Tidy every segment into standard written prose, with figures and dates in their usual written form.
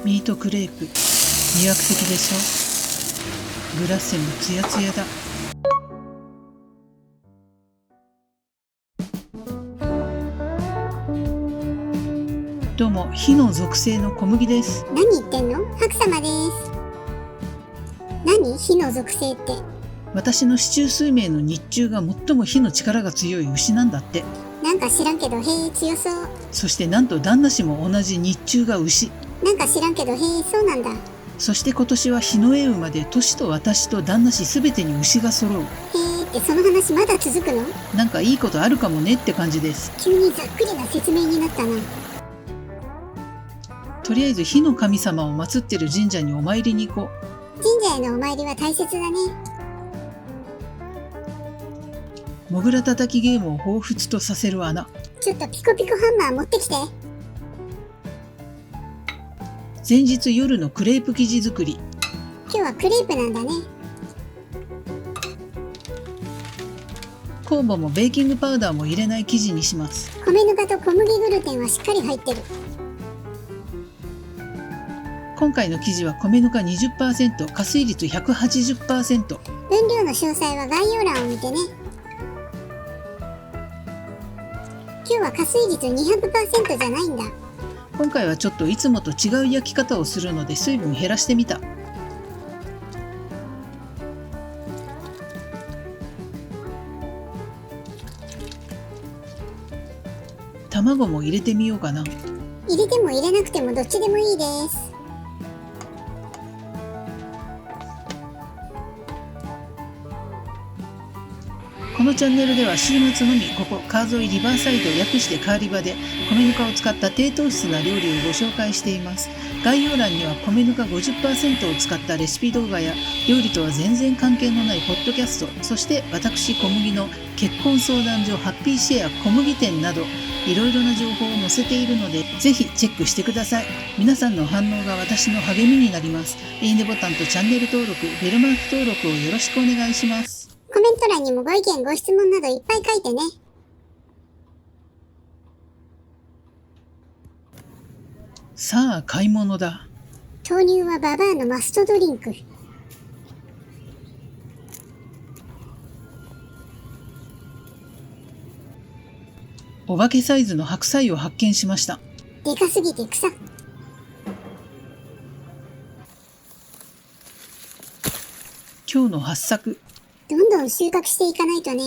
ミートクレープ、魅惑的でしょ。グラッセもツヤツヤだ。どうも、火の属性の小麦です。何言ってんの？白様です。何？火の属性って。私の四柱推命の日中が最も火の力が強い牛なんだって。なんか知らんけど、へえ、強そう。そしてなんと旦那氏も同じ日中が牛。なんか知らんけど、へえ、そうなんだ。そして今年は日の絵馬でトシと私と旦那氏すべてに牛が揃う。へえって、その話まだ続くの？なんかいいことあるかもねって感じです。急にざっくりな説明になったな。とりあえず火の神様を祀ってる神社にお参りに行こう。神社へのお参りは大切だね。モグラ叩きゲームを彷彿とさせる穴。ちょっとピコピコハンマー持ってきて。前日夜のクレープ生地作り。今日はクレープなんだね。酵母もベーキングパウダーも入れない生地にします。米ぬかと小麦グルテンはしっかり入ってる。今回の生地は米ぬか 20%、加水率 180%。分量の詳細は概要欄を見てね。今日は加水率 200% じゃないんだ。今回はちょっといつもと違う焼き方をするので水分減らしてみた。卵も入れてみようかな。入れても入れなくてもどっちでもいいです。このチャンネルでは週末のみここ川沿いリバーサイド略してカーリバで米ぬかを使った低糖質な料理をご紹介しています。概要欄には米ぬか 50% を使ったレシピ動画や料理とは全然関係のないポッドキャスト、そして私小麦の結婚相談所ハッピーシェア小麦店などいろいろな情報を載せているのでぜひチェックしてください。皆さんの反応が私の励みになります。いいねボタンとチャンネル登録、ベルマーク登録をよろしくお願いします。コメント欄にもご意見ご質問などいっぱい書いてね。さあ買い物だ。豆乳はババアのマストドリンク。お化けサイズの白菜を発見しました。でかすぎて草。今日の発作。どんどん収穫していかないとね。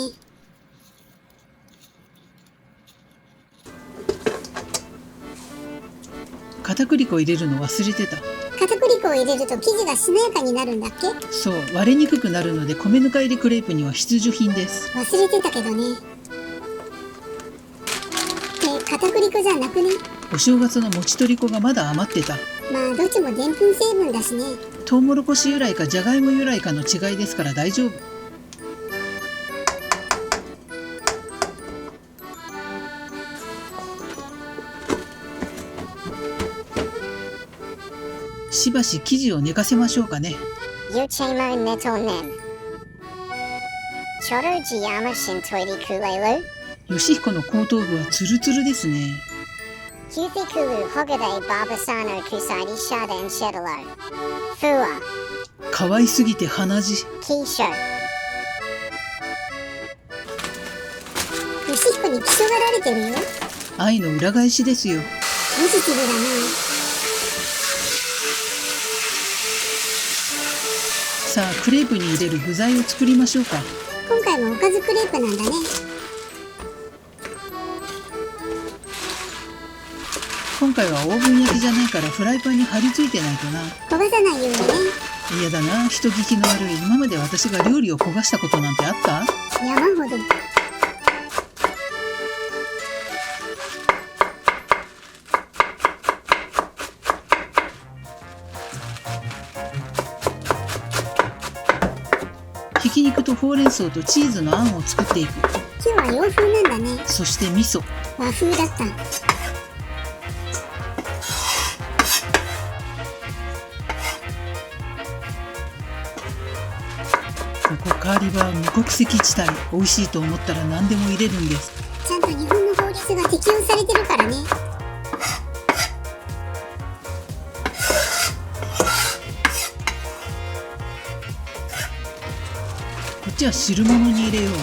片栗粉入れるの忘れてた。片栗粉を入れると生地がしなやかになるんだっけ？そう、割れにくくなるので米ぬか入りクレープには必需品です。忘れてたけどね。片栗粉じゃなくね？お正月の餅取り粉がまだ余ってた。まあどっちもでんぷん成分だしね。トウモロコシ由来かじゃがいも由来かの違いですから大丈夫。しばし生地を寝かせましょうかね。義彦の後頭部はツルツルですね。可愛すぎて鼻血。義彦に気象がられてるよ。愛の裏返しですよ。ポジティブだな。さあクレープに入れる具材を作りましょうか。今回もおかずクレープなんだね。今回はオーブン焼きじゃないからフライパンに張り付いてないとな。焦がさないようにね。嫌だな、人聞きの悪い。今まで私が料理を焦がしたことなんてあった？山ほど。ひき肉とほうれん草とチーズのあんを作っていく。今日は洋風なんだね。そして味噌。和風だった。ここカーリバー無国籍地帯。美味しいと思ったら何でも入れるんです。ちゃんと日本の法律が適用されてるからね。ちは汁物に入れよう。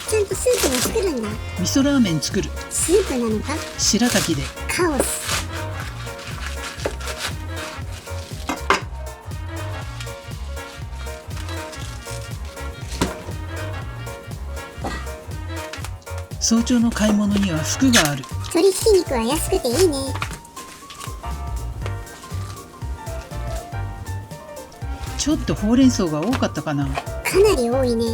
ちゃんとスープも作るんだ。味噌ラーメン作る。スープなのか。白滝で。カオス。早朝の買い物には服がある。鶏ひき肉は安くていいね。ちょっとほうれん草が多かったかな。かなり多いね。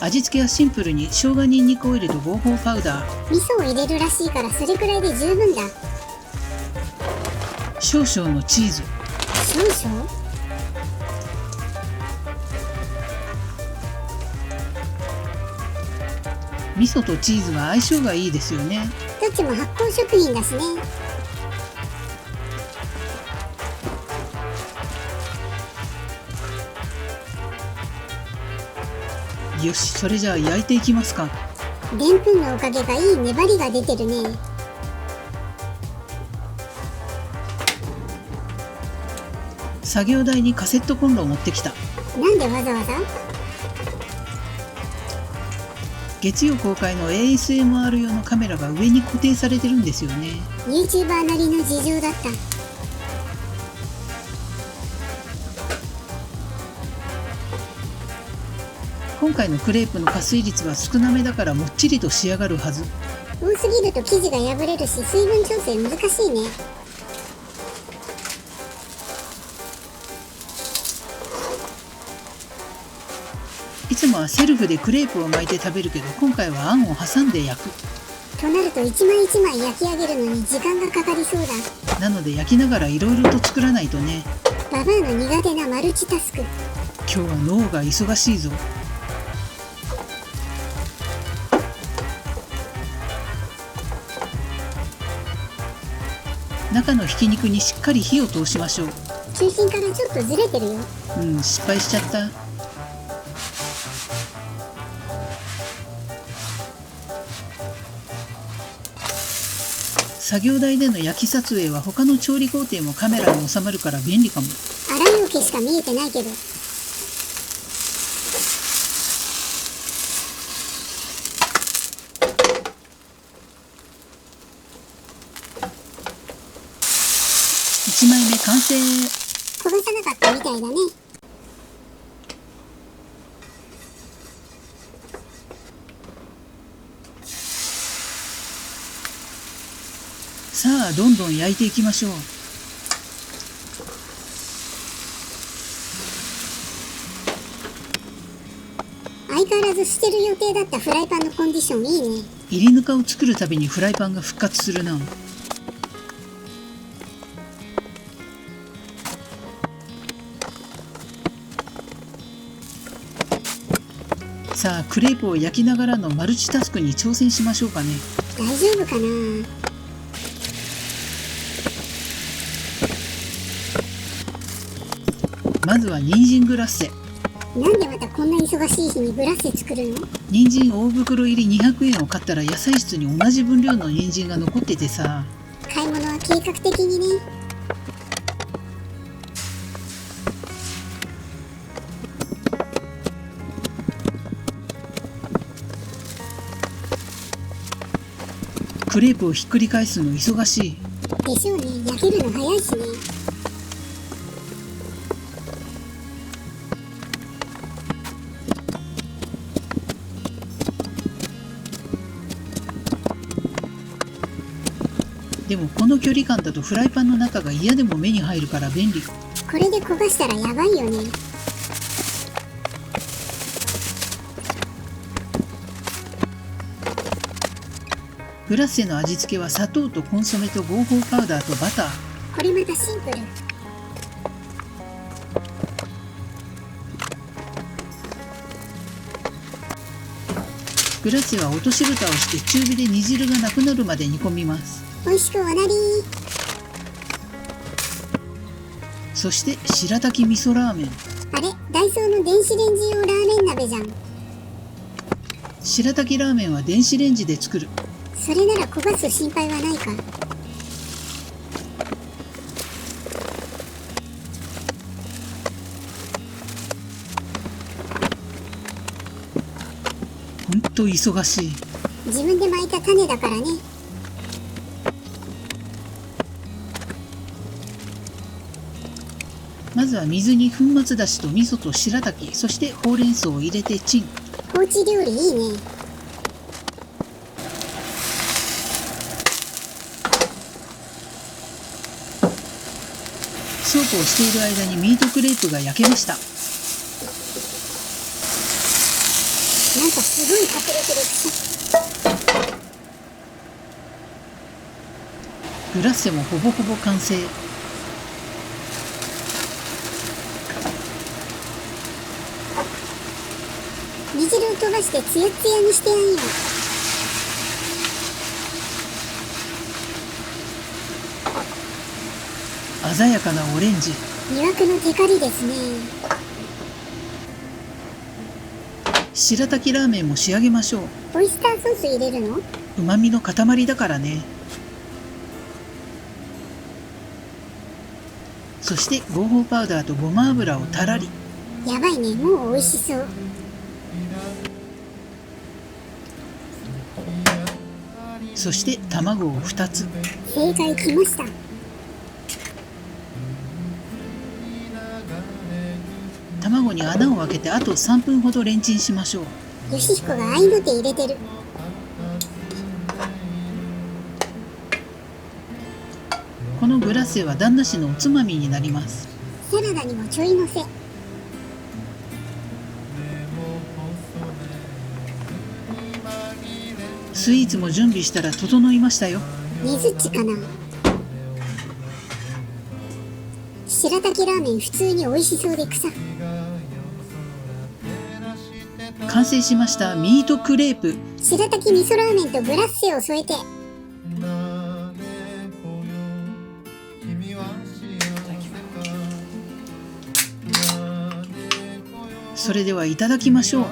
味付けはシンプルに生姜にんにくオイルと合法パウダー。味噌を入れるらしいからそれくらいで十分だ。少々のチーズ。少々。味噌とチーズは相性がいいですよね。どっちも発酵食品だしね。よし、それじゃあ焼いていきますか。でんぷんのおかげかいい粘りが出てるね。作業台にカセットコンロを持ってきた。なんでわざわざ？月曜公開の ASMR 用のカメラが上に固定されてるんですよね。 YouTuber なりの事情だった。今回のクレープの加水率は少なめだからもっちりと仕上がるはず。多すぎると生地が破れるし水分調整難しいね。いつもはセルフでクレープを巻いて食べるけど、今回はあんを挟んで焼く。となると一枚一枚焼き上げるのに時間がかかりそうだ。なので焼きながらいろいろと作らないとね。ババアの苦手なマルチタスク。今日は脳が忙しいぞ。中のひき肉にしっかり火を通しましょう。中心からちょっとずれてるよ。失敗しちゃった。作業台での焼き撮影は他の調理工程もカメラに収まるから便利かも。洗い桶しか見えてないけど。1枚目完成。焦がさなかったみたいだね。さあどんどん焼いていきましょう。相変わらず捨てる予定だったフライパンのコンディションいいね。入りぬかを作るたびにフライパンが復活するな。さあクレープを焼きながらのマルチタスクに挑戦しましょうかね。大丈夫かな。まずは人参グラッセ。なんでまたこんな忙しい日にグラッセ作るの？人参大袋入り200円を買ったら野菜室に同じ分量の人参が残っててさ。買い物は計画的にね。クレープをひっくり返すの忙しい。でしょうね。焼けるの早いしね。でもこの距離感だとフライパンの中が嫌でも目に入るから便利。これで焦がしたらやばいよね。グラッセの味付けは砂糖とコンソメと合法パウダーとバター。これまたシンプル。グラッセは落とし蓋をして中火で煮汁がなくなるまで煮込みます。美味しくおなり。そして白滝味噌ラーメン。あれ、ダイソーの電子レンジ用ラーメン鍋じゃん。白滝ラーメンは電子レンジで作る。それなら焦がす心配はないか。当忙しい。自分で巻いた種だからね。まずは水に粉末だしと味噌と白滝、そしてほうれん草を入れてチン。放置料理いいね。そうこうしている間にミートクレープが焼けました。なんかすごい迫力で臭い。グラッセもほぼほぼ完成。煮汁を飛ばしてツヤツヤにしてやんよ。鮮やかなオレンジ。魅惑のテカリですね。白滝ラーメンも仕上げましょう。オイスターソース入れるの？旨味の塊だからね。そして合法パウダーとごま油をたらり。やばいね、もう美味しそう。そして卵を2つ。正解きました。卵に穴を開けてあと3分ほどレンチンしましょう。よしひこが合いの手入れてる。このグラッセは旦那氏のおつまみになります。サラダにもちょいのせ。スイーツも準備したら整いましたよ。ねずっちかな。白滝ラーメン普通に美味しそうで草。完成しましたミートクレープ。白滝味噌ラーメンとグラッセを添えて。それではいただきましょう。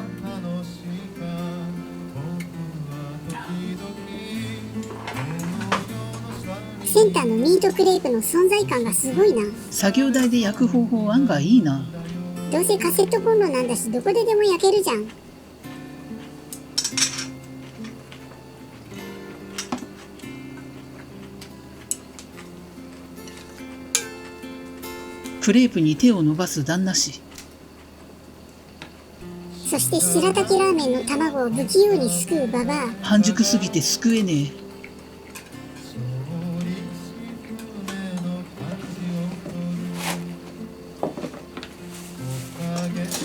センターのミートクレープの存在感がすごいな。作業台で焼く方法案外いいな。どうせカセットコンロなんだし、どこででも焼けるじゃん。クレープに手を伸ばす旦那氏。そして白滝ラーメンの卵を不器用にすくうババア。半熟すぎてすくえね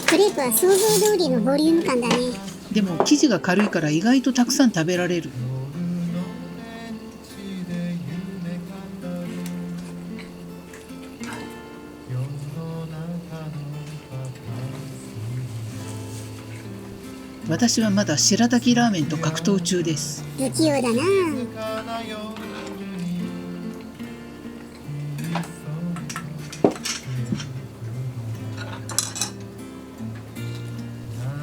クレープは想像通りのボリューム感だね。え。でも生地が軽いから意外とたくさん食べられる。私はまだ白滝ラーメンと格闘中です。不器用だな。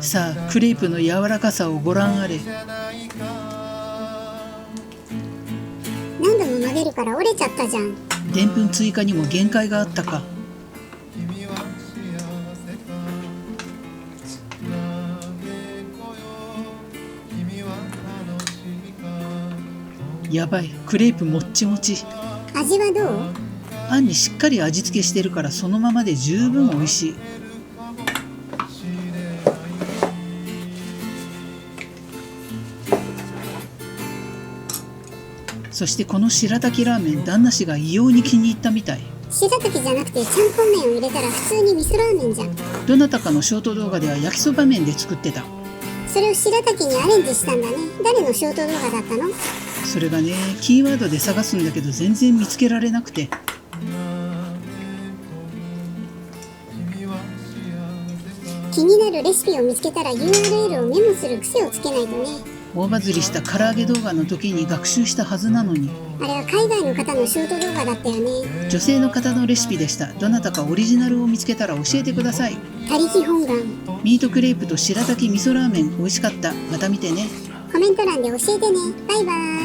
さあクレープの柔らかさをご覧あれ。何度も曲げるから折れちゃったじゃん。でんぷん追加にも限界があったか。やばい、クレープもっちもち。味はどう？あんにしっかり味付けしてるからそのままで十分美味しい。そしてこの白滝ラーメン、旦那氏が異様に気に入ったみたい。白滝じゃなくてちゃんぽん麺を入れたら普通に味噌ラーメンじゃん。どなたかのショート動画では焼きそば麺で作ってた。それを白滝にアレンジしたんだね。誰のショート動画だったの？それがね、キーワードで探すんだけど全然見つけられなくて。気になるレシピを見つけたら URL をメモする癖をつけないとね。大バズりした唐揚げ動画の時に学習したはずなのに。あれは海外の方のショート動画だったよね。女性の方のレシピでした。どなたかオリジナルを見つけたら教えてください。他力本願。ミートクレープと白滝味噌ラーメン美味しかった。また見てね。コメント欄で教えてね。バイバーイ。